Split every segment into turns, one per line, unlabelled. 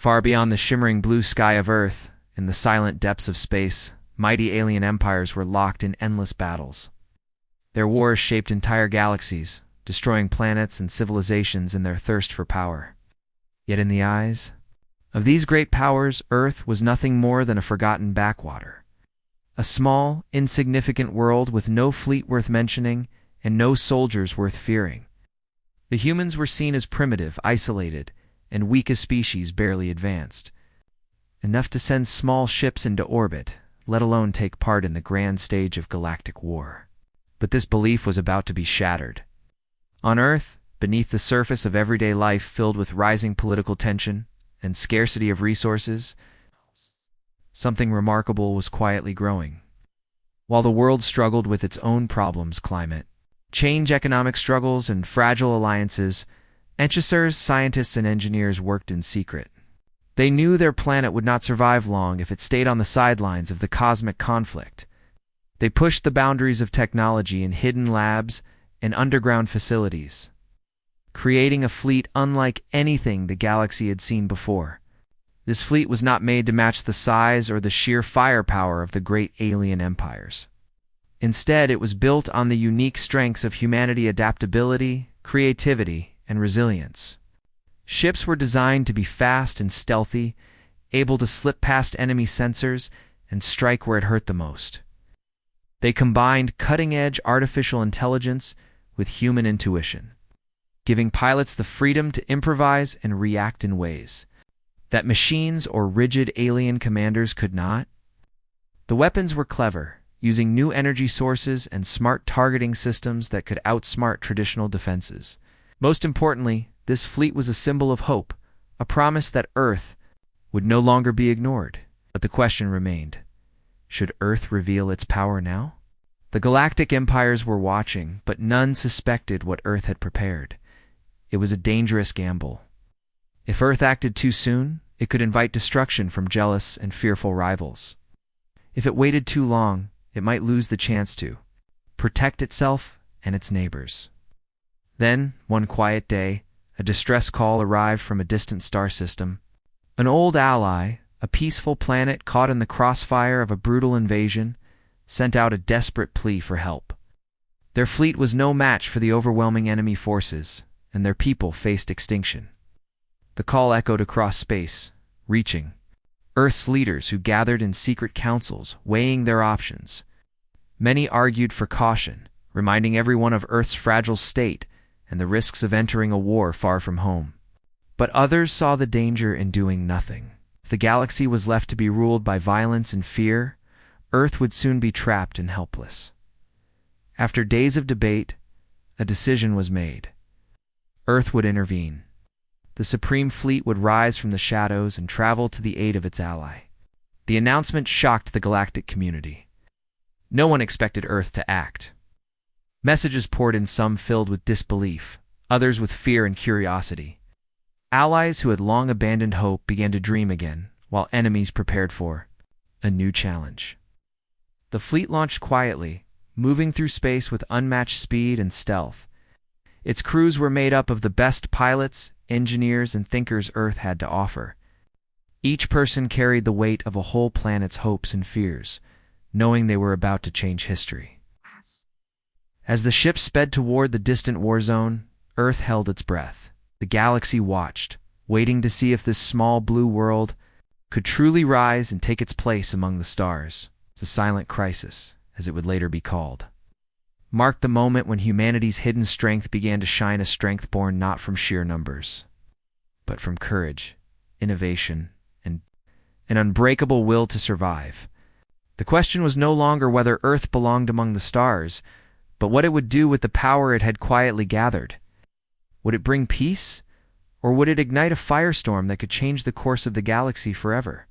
Far beyond the shimmering blue sky of Earth, in the silent depths of space, mighty alien empires were locked in endless battles. Their wars shaped entire galaxies, destroying planets and civilizations in their thirst for power. Yet in the eyes of these great powers, Earth was nothing more than a forgotten backwater. A small, insignificant world with no fleet worth mentioning and no soldiers worth fearing. The humans were seen as primitive, isolated, and weak, a species barely advanced, enough to send small ships into orbit, let alone take part in the grand stage of galactic war. But this belief was about to be shattered. On Earth, beneath the surface of everyday life filled with rising political tension and scarcity of resources, something remarkable was quietly growing. While the world struggled with its own problems, climate change, economic struggles, and fragile alliances, engineers, scientists, and engineers worked in secret. They knew their planet would not survive long if it stayed on the sidelines of the cosmic conflict. They pushed the boundaries of technology in hidden labs and underground facilities, creating a fleet unlike anything the galaxy had seen before. This fleet was not made to match the size or the sheer firepower of the great alien empires. Instead, it was built on the unique strengths of humanity: adaptability, creativity, and resilience. Ships were designed to be fast and stealthy, able to slip past enemy sensors and strike where it hurt the most. They combined cutting-edge artificial intelligence with human intuition, giving pilots the freedom to improvise and react in ways that machines or rigid alien commanders could not. The weapons were clever, using new energy sources and smart targeting systems that could outsmart traditional defenses. Most importantly, this fleet was a symbol of hope, a promise that Earth would no longer be ignored. But the question remained: should Earth reveal its power now? The galactic empires were watching, but none suspected what Earth had prepared. It was a dangerous gamble. If Earth acted too soon, it could invite destruction from jealous and fearful rivals. If it waited too long, it might lose the chance to protect itself and its neighbors. Then, one quiet day, a distress call arrived from a distant star system. An old ally, a peaceful planet caught in the crossfire of a brutal invasion, sent out a desperate plea for help. Their fleet was no match for the overwhelming enemy forces, and their people faced extinction. The call echoed across space, reaching Earth's leaders, who gathered in secret councils, weighing their options. Many argued for caution, reminding everyone of Earth's fragile state and the risks of entering a war far from home. But others saw the danger in doing nothing. If the galaxy was left to be ruled by violence and fear, Earth would soon be trapped and helpless. After days of debate, a decision was made. Earth would intervene. The Supreme Fleet would rise from the shadows and travel to the aid of its ally. The announcement shocked the galactic community. No one expected Earth to act. Messages poured in, some filled with disbelief, others with fear and curiosity. Allies who had long abandoned hope began to dream again, while enemies prepared for a new challenge. The fleet launched quietly, moving through space with unmatched speed and stealth. Its crews were made up of the best pilots, engineers, and thinkers Earth had to offer. Each person carried the weight of a whole planet's hopes and fears, knowing they were about to change history. As the ship sped toward the distant war zone, Earth held its breath. The galaxy watched, waiting to see if this small blue world could truly rise and take its place among the stars. The silent crisis, as it would later be called, marked the moment when humanity's hidden strength began to shine, a strength born not from sheer numbers, but from courage, innovation, and an unbreakable will to survive. The question was no longer whether Earth belonged among the stars, but what it would do with the power it had quietly gathered. Would it bring peace, or would it ignite a firestorm that could change the course of the galaxy forever?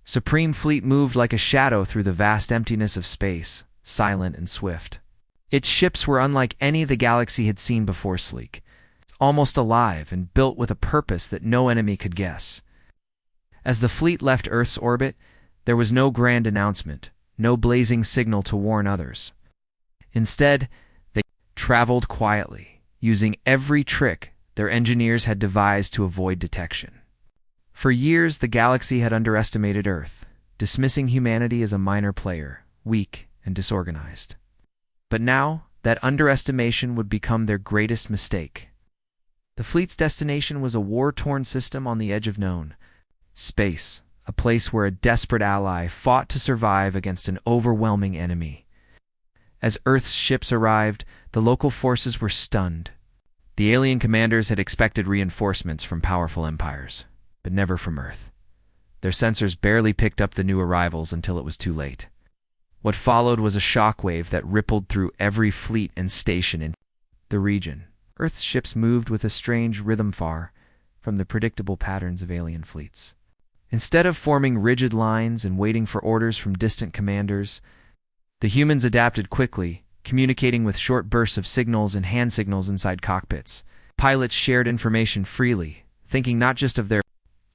Supreme Fleet moved like a shadow through the vast emptiness of space, silent and swift. Its ships were unlike any the galaxy had seen before, sleek, almost alive, and built with a purpose that no enemy could guess. As the fleet left Earth's orbit, there was no grand announcement, no blazing signal to warn others. Instead, they traveled quietly, using every trick their engineers had devised to avoid detection. For years, the galaxy had underestimated Earth, dismissing humanity as a minor player, weak and disorganized. But now, that underestimation would become their greatest mistake. The fleet's destination was a war-torn system on the edge of known space, a place where a desperate ally fought to survive against an overwhelming enemy. As Earth's ships arrived, the local forces were stunned. The alien commanders had expected reinforcements from powerful empires, but never from Earth. Their sensors barely picked up the new arrivals until it was too late. What followed was a shockwave that rippled through every fleet and station in the region. Earth's ships moved with a strange rhythm far from the predictable patterns of alien fleets. Instead of forming rigid lines and waiting for orders from distant commanders, the humans adapted quickly, communicating with short bursts of signals and hand signals inside cockpits. Pilots shared information freely, thinking not just of their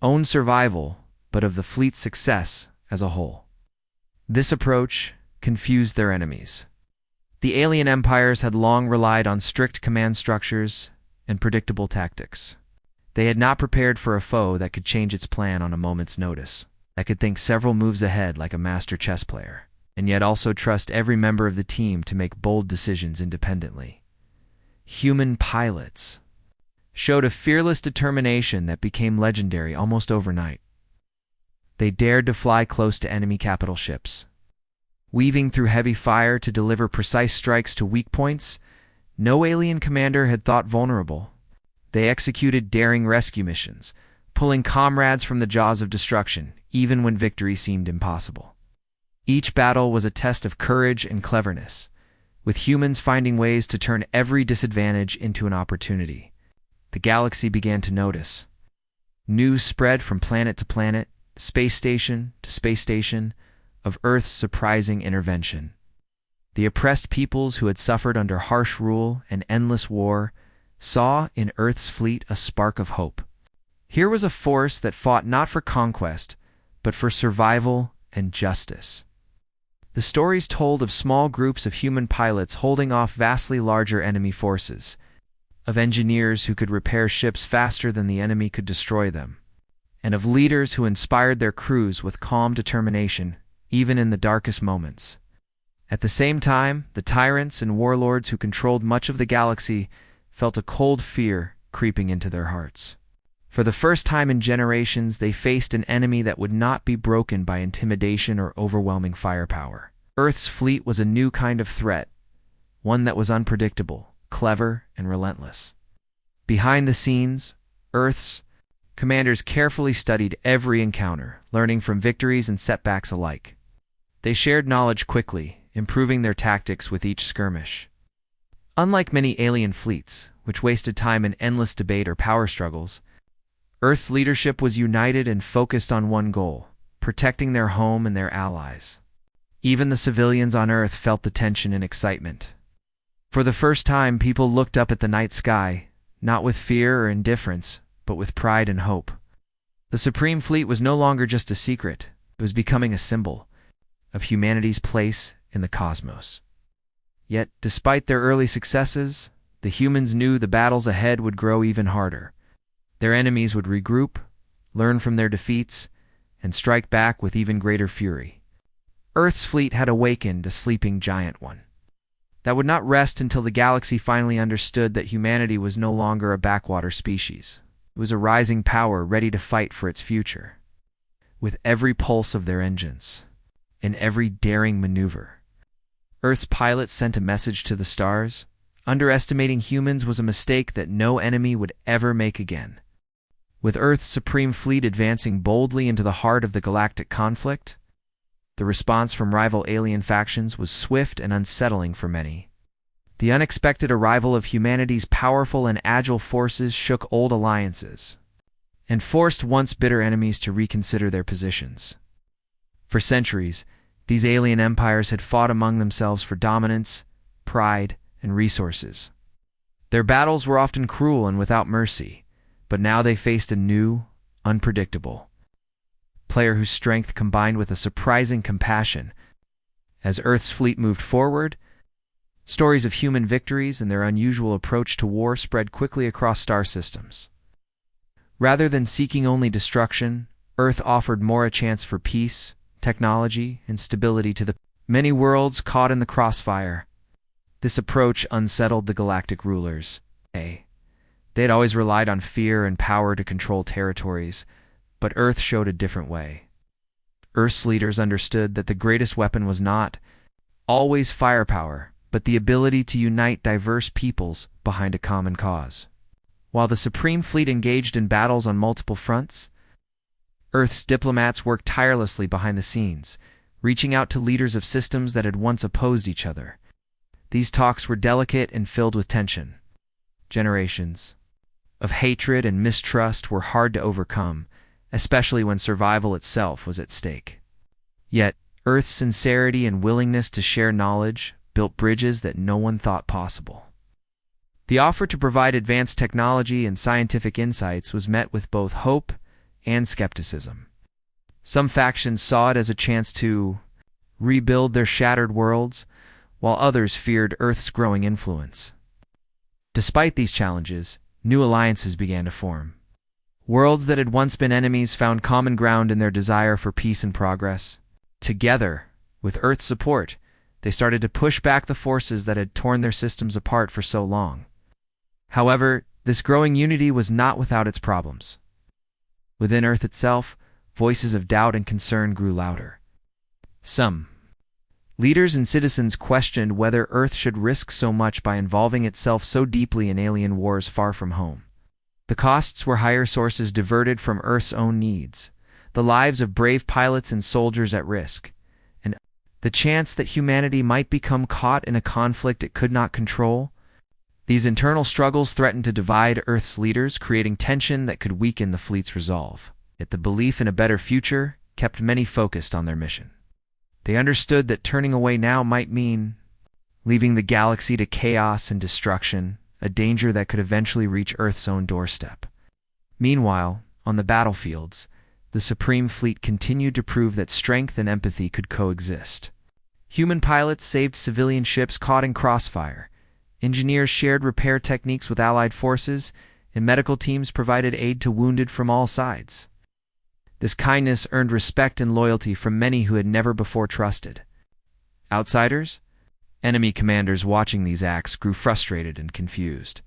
own survival, but of the fleet's success as a whole. This approach confused their enemies. The alien empires had long relied on strict command structures and predictable tactics. They had not prepared for a foe that could change its plan on a moment's notice, that could think several moves ahead like a master chess player, and yet also trust every member of the team to make bold decisions independently. Human pilots showed a fearless determination that became legendary almost overnight. They dared to fly close to enemy capital ships, weaving through heavy fire to deliver precise strikes to weak points no alien commander had thought vulnerable. They executed daring rescue missions, pulling comrades from the jaws of destruction, even when victory seemed impossible. Each battle was a test of courage and cleverness, with humans finding ways to turn every disadvantage into an opportunity. The galaxy began to notice. News spread from planet to planet, space station to space station, of Earth's surprising intervention. The oppressed peoples who had suffered under harsh rule and endless war saw in Earth's fleet a spark of hope. Here was a force that fought not for conquest, but for survival and justice. The stories told of small groups of human pilots holding off vastly larger enemy forces, of engineers who could repair ships faster than the enemy could destroy them, and of leaders who inspired their crews with calm determination, even in the darkest moments. At the same time, the tyrants and warlords who controlled much of the galaxy felt a cold fear creeping into their hearts. For the first time in generations, they faced an enemy that would not be broken by intimidation or overwhelming firepower. Earth's fleet was a new kind of threat, one that was unpredictable, clever, and relentless. Behind the scenes, Earth's commanders carefully studied every encounter, learning from victories and setbacks alike. They shared knowledge quickly, improving their tactics with each skirmish. Unlike many alien fleets, which wasted time in endless debate or power struggles, Earth's leadership was united and focused on one goal: protecting their home and their allies. Even the civilians on Earth felt the tension and excitement. For the first time, people looked up at the night sky, not with fear or indifference, but with pride and hope. The Supreme Fleet was no longer just a secret, it was becoming a symbol of humanity's place in the cosmos. Yet, despite their early successes, the humans knew the battles ahead would grow even harder. Their enemies would regroup, learn from their defeats, and strike back with even greater fury. Earth's fleet had awakened a sleeping giant one that would not rest until the galaxy finally understood that humanity was no longer a backwater species. It was a rising power ready to fight for its future. With every pulse of their engines, in every daring maneuver, Earth's pilots sent a message to the stars. Underestimating humans was a mistake that no enemy would ever make again. With Earth's Supreme Fleet advancing boldly into the heart of the galactic conflict, the response from rival alien factions was swift and unsettling for many. The unexpected arrival of humanity's powerful and agile forces shook old alliances and forced once bitter enemies to reconsider their positions. For centuries, these alien empires had fought among themselves for dominance, pride, and resources. Their battles were often cruel and without mercy, but now they faced a new, unpredictable player whose strength combined with a surprising compassion. As Earth's fleet moved forward, stories of human victories and their unusual approach to war spread quickly across star systems. Rather than seeking only destruction, Earth offered more a chance for peace, technology, and stability to the many worlds caught in the crossfire. This approach unsettled the galactic rulers. They had always relied on fear and power to control territories, but Earth showed a different way. Earth's leaders understood that the greatest weapon was not always firepower, but the ability to unite diverse peoples behind a common cause. While the Supreme Fleet engaged in battles on multiple fronts, Earth's diplomats worked tirelessly behind the scenes, reaching out to leaders of systems that had once opposed each other. These talks were delicate and filled with tension. Generations of hatred and mistrust were hard to overcome, especially when survival itself was at stake. Yet, Earth's sincerity and willingness to share knowledge built bridges that no one thought possible. The offer to provide advanced technology and scientific insights was met with both hope and skepticism. Some factions saw it as a chance to rebuild their shattered worlds, while others feared Earth's growing influence. Despite these challenges, new alliances began to form. Worlds that had once been enemies found common ground in their desire for peace and progress. Together, with Earth's support, they started to push back the forces that had torn their systems apart for so long. However, this growing unity was not without its problems. Within Earth itself, voices of doubt and concern grew louder. Some leaders and citizens questioned whether Earth should risk so much by involving itself so deeply in alien wars far from home. The costs were higher, sources diverted from Earth's own needs, the lives of brave pilots and soldiers at risk, and the chance that humanity might become caught in a conflict it could not control. These internal struggles threatened to divide Earth's leaders, creating tension that could weaken the fleet's resolve. Yet the belief in a better future kept many focused on their mission. They understood that turning away now might mean leaving the galaxy to chaos and destruction, a danger that could eventually reach Earth's own doorstep. Meanwhile, on the battlefields, the Supreme Fleet continued to prove that strength and empathy could coexist. Human pilots saved civilian ships caught in crossfire. Engineers shared repair techniques with allied forces, and medical teams provided aid to wounded from all sides. This kindness earned respect and loyalty from many who had never before trusted. Outsiders, enemy commanders watching these acts, grew frustrated and confused.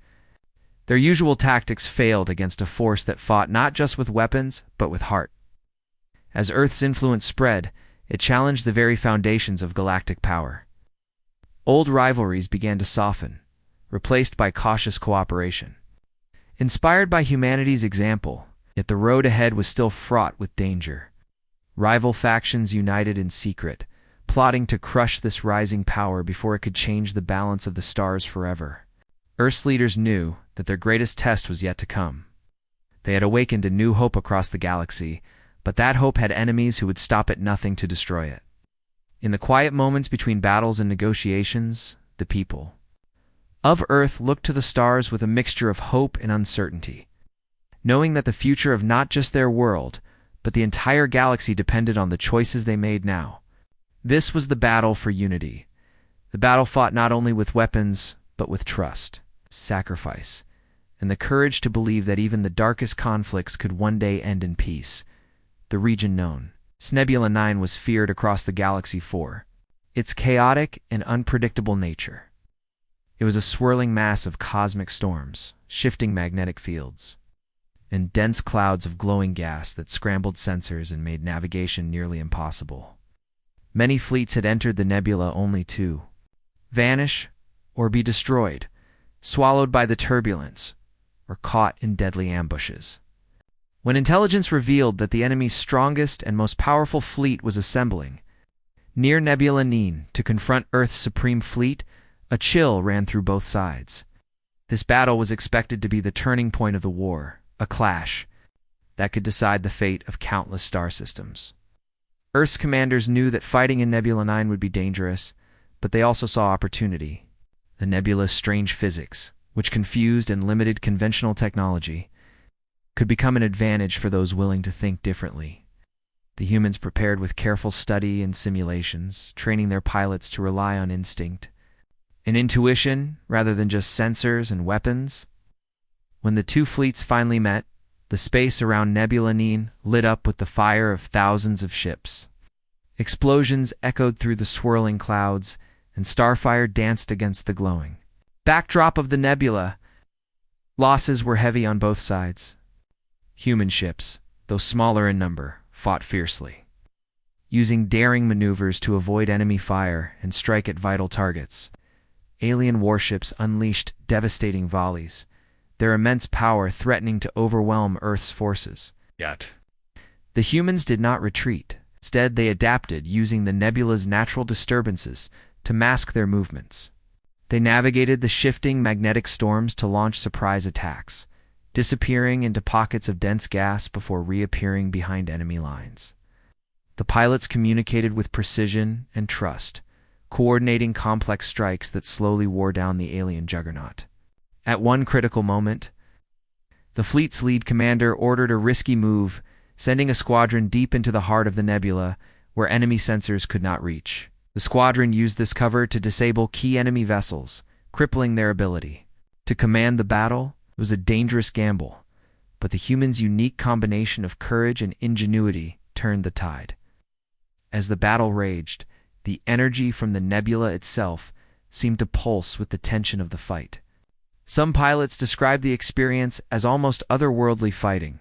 Their usual tactics failed against a force that fought not just with weapons, but with heart. As Earth's influence spread, it challenged the very foundations of galactic power. Old rivalries began to soften, replaced by cautious cooperation. Inspired by humanity's example, yet the road ahead was still fraught with danger. Rival factions united in secret, plotting to crush this rising power before it could change the balance of the stars forever. Earth's leaders knew that their greatest test was yet to come. They had awakened a new hope across the galaxy, but that hope had enemies who would stop at nothing to destroy it. In the quiet moments between battles and negotiations, the people of Earth looked to the stars with a mixture of hope and uncertainty, knowing that the future of not just their world, but the entire galaxy depended on the choices they made now. This was the battle for unity. The battle fought not only with weapons, but with trust, sacrifice, and the courage to believe that even the darkest conflicts could one day end in peace. The region known as Nebula 9 was feared across the galaxy for its chaotic and unpredictable nature. It was a swirling mass of cosmic storms, shifting magnetic fields, and dense clouds of glowing gas that scrambled sensors and made navigation nearly impossible. Many fleets had entered the nebula only to vanish or be destroyed, swallowed by the turbulence, or caught in deadly ambushes. When intelligence revealed that the enemy's strongest and most powerful fleet was assembling near Nebula 9 to confront Earth's Supreme Fleet, a chill ran through both sides. This battle was expected to be the turning point of the war, a clash that could decide the fate of countless star systems. Earth's commanders knew that fighting in Nebula 9 would be dangerous, but they also saw opportunity. The nebula's strange physics, which confused and limited conventional technology, could become an advantage for those willing to think differently. The humans prepared with careful study and simulations, training their pilots to rely on instinct and intuition rather than just sensors and weapons. When the two fleets finally met, The space around Nebula Nine lit up with the fire of thousands of ships. Explosions echoed through the swirling clouds, and starfire danced against the glowing backdrop of the nebula. Losses were heavy on both sides. Human ships, though smaller in number, fought fiercely, using daring maneuvers to avoid enemy fire and strike at vital targets. Alien warships unleashed devastating volleys, their immense power threatening to overwhelm Earth's forces. Yet, the humans did not retreat. Instead, they adapted, using the nebula's natural disturbances to mask their movements. They navigated the shifting magnetic storms to launch surprise attacks, disappearing into pockets of dense gas before reappearing behind enemy lines. The pilots communicated with precision and trust, coordinating complex strikes that slowly wore down the alien juggernaut. At one critical moment, the fleet's lead commander ordered a risky move, sending a squadron deep into the heart of the nebula, where enemy sensors could not reach. The squadron used this cover to disable key enemy vessels, crippling their ability to command the battle. It was a dangerous gamble, but the humans' unique combination of courage and ingenuity turned the tide. As the battle raged, the energy from the nebula itself seemed to pulse with the tension of the fight. Some pilots described the experience as almost otherworldly fighting,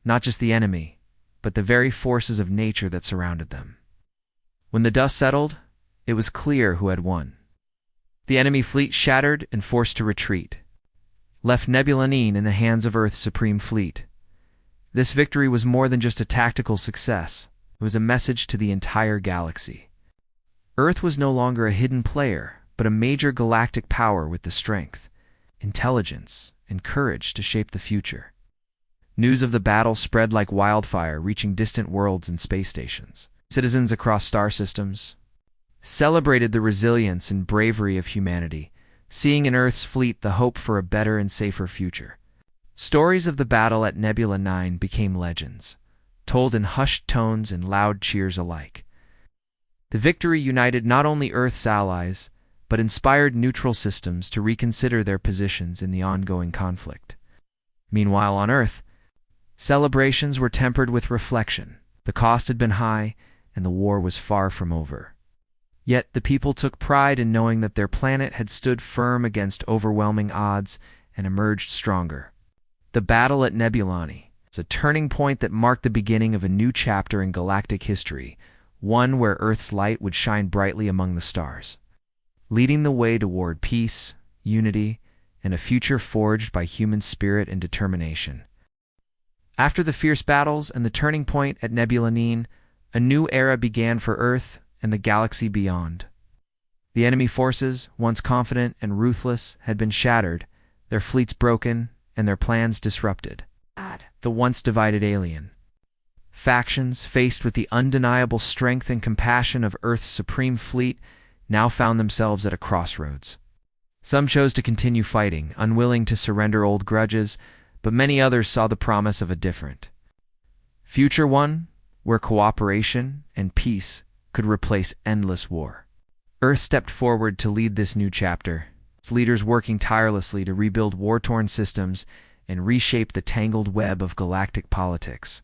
not just the enemy, but the very forces of nature that surrounded them. When the dust settled, it was clear who had won. The enemy fleet, shattered and forced to retreat, left Nebula Nine in the hands of Earth's supreme fleet. This victory was more than just a tactical success. It was a message to the entire galaxy. Earth was no longer a hidden player, but a major galactic power with the strength, intelligence, and courage to shape the future. News of the battle spread like wildfire, reaching distant worlds and space stations. Citizens across star systems celebrated the resilience and bravery of humanity, seeing in Earth's fleet the hope for a better and safer future. Stories of the battle at Nebula Nine became legends, told in hushed tones and loud cheers alike. The victory united not only Earth's allies, but inspired neutral systems to reconsider their positions in the ongoing conflict. Meanwhile, on Earth, celebrations were tempered with reflection. The cost had been high, and the war was far from over. Yet the people took pride in knowing that their planet had stood firm against overwhelming odds and emerged stronger. The battle at Nebula Nine was a turning point that marked the beginning of a new chapter in galactic history, one where Earth's light would shine brightly among the stars, leading the way toward peace, unity, and a future forged by human spirit and determination. After the fierce battles and the turning point at Nebula Nine, a new era began for Earth and the galaxy beyond. The enemy forces, once confident and ruthless, had been shattered, their fleets broken, and their plans disrupted. The once divided alien factions, faced with the undeniable strength and compassion of Earth's supreme fleet, now found themselves at a crossroads. Some chose to continue fighting, unwilling to surrender old grudges, but many others saw the promise of a different future, one where cooperation and peace could replace endless war. Earth stepped forward to lead this new chapter, its leaders working tirelessly to rebuild war-torn systems and reshape the tangled web of galactic politics.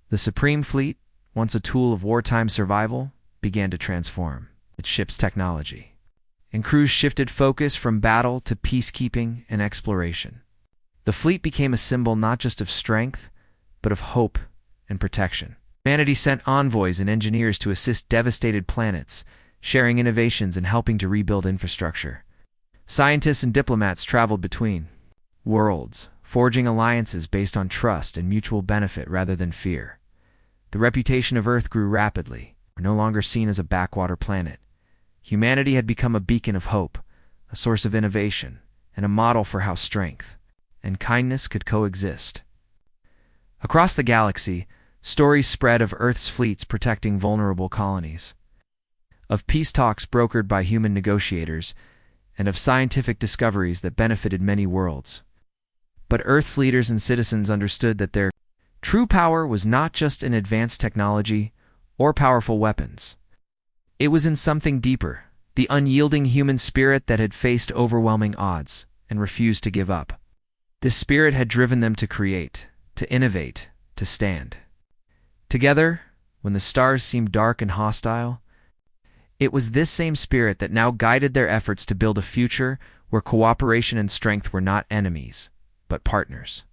The Supreme Fleet, once a tool of wartime survival, began to transform its ship's technology, and crews shifted focus from battle to peacekeeping and exploration. The fleet became a symbol not just of strength, but of hope and protection. Humanity sent envoys and engineers to assist devastated planets, sharing innovations and helping to rebuild infrastructure. Scientists and diplomats traveled between worlds, forging alliances based on trust and mutual benefit rather than fear. The reputation of Earth grew rapidly. We're no longer seen as a backwater planet. Humanity had become a beacon of hope, a source of innovation, and a model for how strength and kindness could coexist. Across the galaxy, stories spread of Earth's fleets protecting vulnerable colonies, of peace talks brokered by human negotiators, and of scientific discoveries that benefited many worlds. But Earth's leaders and citizens understood that their true power was not just in advanced technology or powerful weapons. It was in something deeper, the unyielding human spirit that had faced overwhelming odds and refused to give up. This spirit had driven them to create, to innovate, to stand. Together, when the stars seemed dark and hostile, it was this same spirit that now guided their efforts to build a future where cooperation and strength were not enemies, but partners.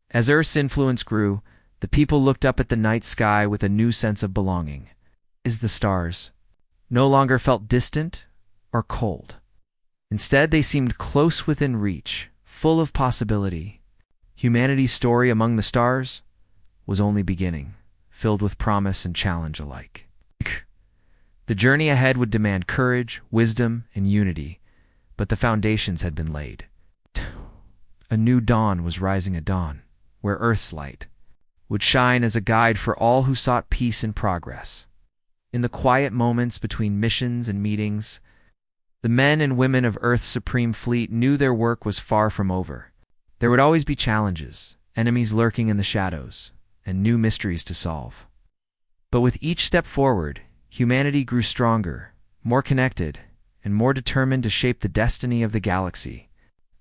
As Earth's influence grew, the people looked up at the night sky with a new sense of belonging. The stars no longer felt distant or cold. Instead, they seemed close within reach, full of possibility. Humanity's story among the stars was only beginning, filled with promise and challenge alike. The journey ahead would demand courage, wisdom, and unity, but the foundations had been laid. A new dawn was rising at dawn, where Earth's light would shine as a guide for all who sought peace and progress. In the quiet moments between missions and meetings, the men and women of Earth's supreme fleet knew their work was far from over. There would always be challenges, enemies lurking in the shadows, and new mysteries to solve. But with each step forward, humanity grew stronger, more connected, and more determined to shape the destiny of the galaxy.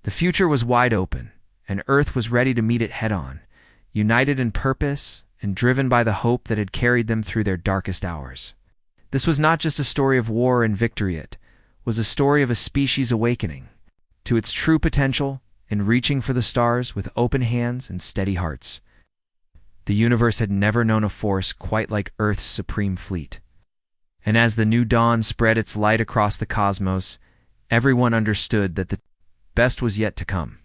The future was wide open, and Earth was ready to meet it head-on, united in purpose and driven by the hope that had carried them through their darkest hours. This was not just a story of war and victory, it was a story of a species awakening to its true potential and reaching for the stars with open hands and steady hearts. The universe had never known a force quite like Earth's supreme fleet. And as the new dawn spread its light across the cosmos, everyone understood that the best was yet to come.